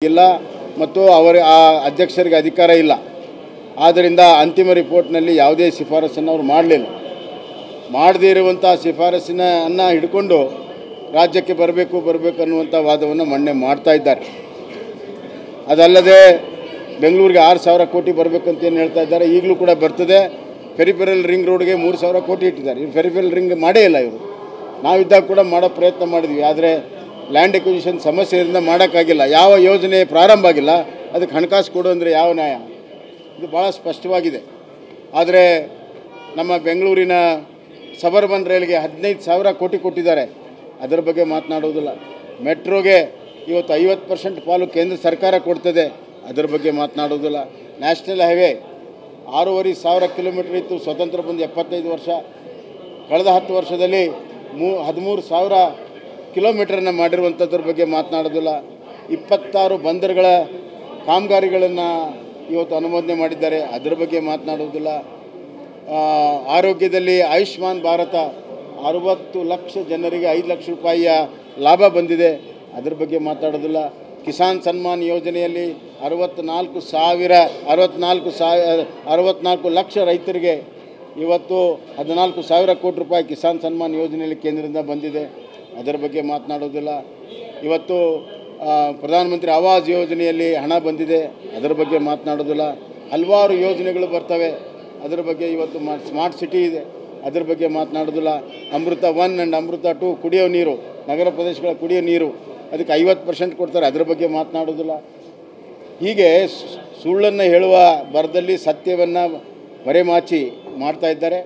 ಇಲ್ಲ ಮತ್ತು ಅವರ ಅಧ್ಯಕ್ಷರಿಗೆ ಅಧಿಕಾರ ಇಲ್ಲ. ಆದ್ದರಿಂದ ಅಂತಿಮ ರಿಪೋರ್ಟ್ನಲ್ಲಿ ಯಾವುದೇ ಶಿಫಾರಸನ್ನು ಅವರು ಮಾಡಲಿಲ್ಲ. ಮಾಡದೇ ಇರುವಂಥ ಶಿಫಾರಸನ್ನು ಹಿಡ್ಕೊಂಡು ರಾಜ್ಯಕ್ಕೆ ಬರಬೇಕು ಅನ್ನುವಂಥ ವಾದವನ್ನು ಮಂಡನೆ ಮಾಡ್ತಾ ಇದ್ದಾರೆ. ಅದಲ್ಲದೆ ಬೆಂಗಳೂರಿಗೆ 6,000 ಕೋಟಿ ಬರಬೇಕಂತ ಏನು ಹೇಳ್ತಾ ಇದ್ದಾರೆ. ಈಗಲೂ ಕೂಡ ಬರ್ತದೆ. ಪೆರಿಫೆರಲ್ ರಿಂಗ್ ರೋಡ್ಗೆ 3,000 ಕೋಟಿ ಇಟ್ಟಿದ್ದಾರೆ. ಇವರು ಪೆರಿಫೆರಲ್ ರಿಂಗ್ ಮಾಡೇ ಇಲ್ಲ. ಇವರು ನಾವಿದ್ದಾಗ ಕೂಡ ಮಾಡೋ ಪ್ರಯತ್ನ ಮಾಡಿದ್ವಿ. ಆದರೆ ಲ್ಯಾಂಡ್ ಎಕ್ವಿಸಿಷನ್ ಸಮಸ್ಯೆಯಿಂದ ಮಾಡೋಕ್ಕಾಗಿಲ್ಲ. ಯಾವ ಯೋಜನೆ ಪ್ರಾರಂಭ ಆಗಿಲ್ಲ, ಅದಕ್ಕೆ ಹಣಕಾಸು ಕೊಡು ಅಂದರೆ ಯಾವ ನ್ಯಾಯ? ಇದು ಭಾಳ ಸ್ಪಷ್ಟವಾಗಿದೆ. ಆದರೆ ನಮ್ಮ ಬೆಂಗಳೂರಿನ ಸಬರ್ಬನ್ ರೈಲ್ಗೆ 15,000 ಕೋಟಿ ಕೊಟ್ಟಿದ್ದಾರೆ. ಅದರ ಬಗ್ಗೆ ಮಾತನಾಡೋದಿಲ್ಲ. ಮೆಟ್ರೋಗೆ ಇವತ್ತು 50% ಪಾಲು ಕೇಂದ್ರ ಸರ್ಕಾರ ಕೊಡ್ತದೆ. ಅದರ ಬಗ್ಗೆ ಮಾತನಾಡೋದಿಲ್ಲ. ನ್ಯಾಷನಲ್ ಹೈವೇ 6,500 ಕಿಲೋಮೀಟರ್ ಇತ್ತು. ಸ್ವತಂತ್ರ ಬಂದು 75 ವರ್ಷ. ಕಳೆದ 10 ವರ್ಷದಲ್ಲಿ 13,000 ಕಿಲೋಮೀಟರನ್ನು ಮಾಡಿರುವಂಥದ್ರ ಬಗ್ಗೆ ಮಾತನಾಡೋದಿಲ್ಲ. 26 ಬಂದರುಗಳ ಕಾಮಗಾರಿಗಳನ್ನು ಇವತ್ತು ಅನುಮೋದನೆ ಮಾಡಿದ್ದಾರೆ. ಅದರ ಬಗ್ಗೆ ಮಾತನಾಡೋದಿಲ್ಲ. ಆರೋಗ್ಯದಲ್ಲಿ ಆಯುಷ್ಮಾನ್ ಭಾರತ 60 ಲಕ್ಷ ಜನರಿಗೆ 5 ಲಕ್ಷ ರೂಪಾಯಿಯ ಲಾಭ ಬಂದಿದೆ. ಅದರ ಬಗ್ಗೆ ಮಾತಾಡೋದಿಲ್ಲ. ಕಿಸಾನ್ ಸನ್ಮಾನ್ ಯೋಜನೆಯಲ್ಲಿ 64 ಲಕ್ಷ ರೈತರಿಗೆ ಇವತ್ತು 14,000 ಕೋಟಿ ರೂಪಾಯಿ ಕಿಸಾನ್ ಸನ್ಮಾನ್ ಯೋಜನೆಯಲ್ಲಿ ಕೇಂದ್ರದಿಂದ ಬಂದಿದೆ. ಅದರ ಬಗ್ಗೆ ಮಾತನಾಡೋದಿಲ್ಲ. ಇವತ್ತು ಪ್ರಧಾನಮಂತ್ರಿ ಆವಾಸ್ ಯೋಜನೆಯಲ್ಲಿ ಹಣ ಬಂದಿದೆ. ಅದರ ಬಗ್ಗೆ ಮಾತನಾಡೋದಿಲ್ಲ. ಹಲವಾರು ಯೋಜನೆಗಳು ಬರ್ತವೆ. ಅದರ ಬಗ್ಗೆ ಇವತ್ತು ಸ್ಮಾರ್ಟ್ ಸಿಟಿ ಇದೆ. ಅದರ ಬಗ್ಗೆ ಮಾತನಾಡೋದಿಲ್ಲ. ಅಮೃತ 1 ಆ್ಯಂಡ್ ಅಮೃತ 2 ಕುಡಿಯೋ ನೀರು, ನಗರ ಪ್ರದೇಶಗಳ ಕುಡಿಯೋ ನೀರು, ಅದಕ್ಕೆ 50% ಕೊಡ್ತಾರೆ. ಅದರ ಬಗ್ಗೆ ಮಾತನಾಡೋದಿಲ್ಲ. ಹೀಗೆ ಸುಳ್ಳನ್ನು ಹೇಳುವ ಬರದಲ್ಲಿ ಸತ್ಯವನ್ನು ಮರೆಮಾಚಿ ಮಾಡ್ತಾ ಇದ್ದಾರೆ.